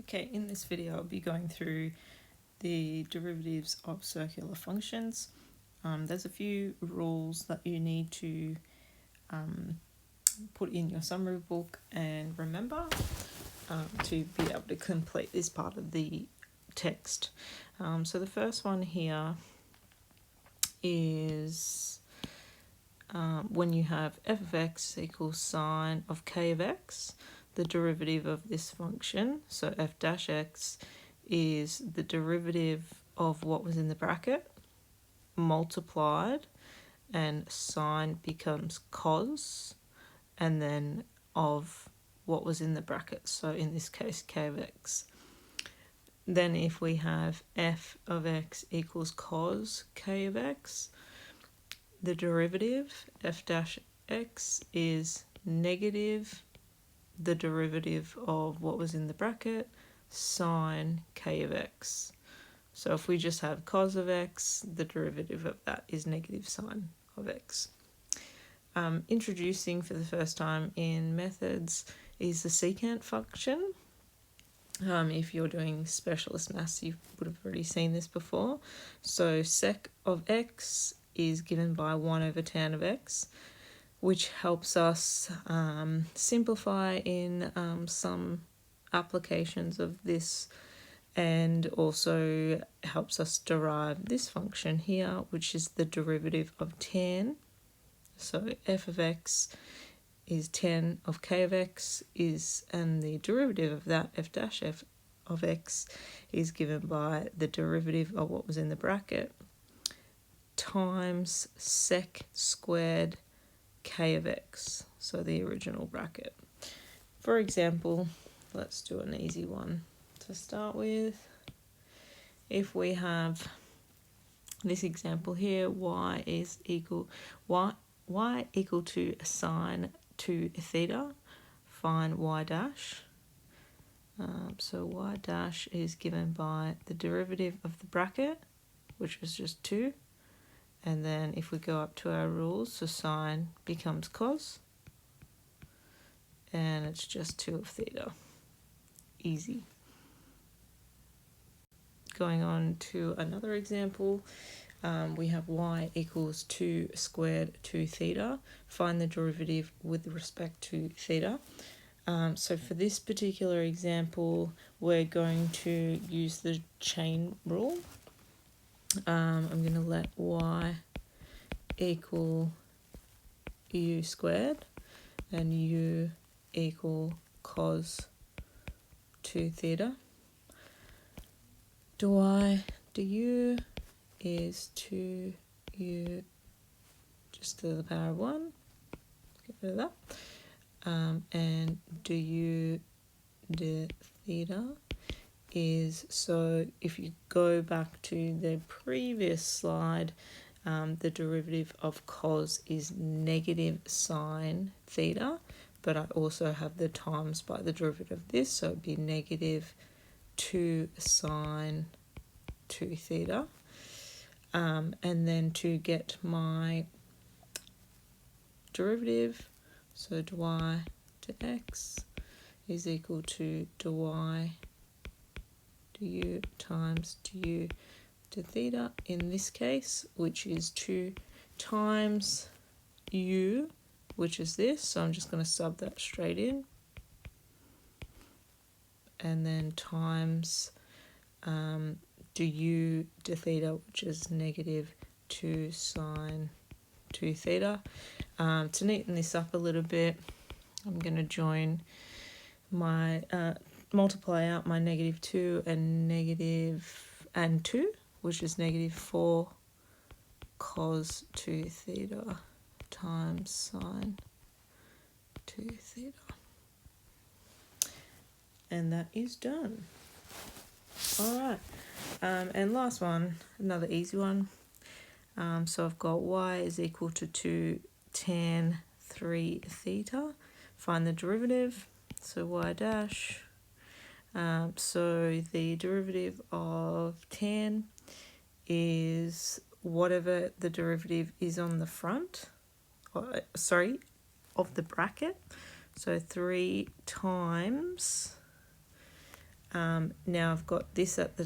Okay, in this video I'll be going through the derivatives of circular functions. There's a few rules that you need to put in your summary book and remember to be able to complete this part of the text. So the first one here is when you have f of x equals sine of k of x, the derivative of this function, so f dash x, is the derivative of what was in the bracket multiplied, and sine becomes cos, and then of what was in the bracket, so in this case k of x. Then if we have f of x equals cos k of x, the derivative f dash x is negative the derivative of what was in the bracket sine k of x. So if we just have cos of x, the derivative of that is negative sine of x. Introducing for the first time in methods is the secant function. If you're doing specialist maths, you would have already seen this before. So sec of x is given by 1 over tan of x, which helps us simplify in some applications of this, and also helps us derive this function here, which is the derivative of tan. So f of x is tan of k of x, and the derivative of that, f dash f of x, is given by the derivative of what was in the bracket times sec squared k of x, so the original bracket. For example, let's do an easy one to start with. If we have this example here, y equal to sine 2 theta, find y dash. So y dash is given by the derivative of the bracket, which was just 2, and then if we go up to our rules, so sine becomes cos, and it's just 2 of theta. Easy. Going on to another example, we have y equals 2 squared 2 theta. Find the derivative with respect to theta. So for this particular example, we're going to use the chain rule. I'm going to let y equal u squared and u equal cos 2 theta. Du is 2u just to the power of 1. Get rid of that. And du de theta is, so if you go back to the previous slide, the derivative of cos is negative sine theta, but I also have the times by the derivative of this, so it'd be negative 2 sine 2 theta. And then to get my derivative, so dy to x is equal to dy du times du to theta in this case, which is 2 times u, which is this, so I'm just going to sub that straight in, and then times du to theta, which is negative 2 sine 2 theta. To neaten this up a little bit, I'm going to join my multiply out my negative 2 and 2, which is negative 4 cos 2 theta times sine 2 theta. And that is done. Alright, and last one, another easy one. So I've got y is equal to 2 tan 3 theta. Find the derivative, so y dash. So the derivative of tan is whatever the derivative is on the front, of the bracket. So 3 times Now I've got this at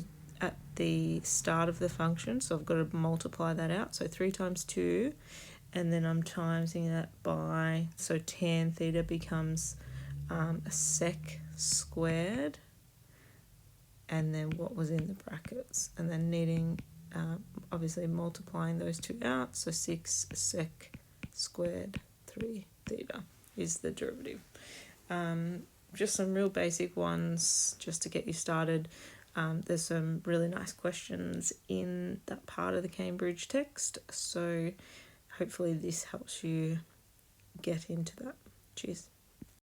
the start of the function, so I've got to multiply that out. So 3 times 2, and then I'm timesing that by, so tan theta becomes a sec squared, and then what was in the brackets, and then needing, obviously multiplying those two out, so 6 sec squared 3 theta is the derivative. Just some real basic ones just to get you started. There's some really nice questions in that part of the Cambridge text, so hopefully this helps you get into that. Cheers.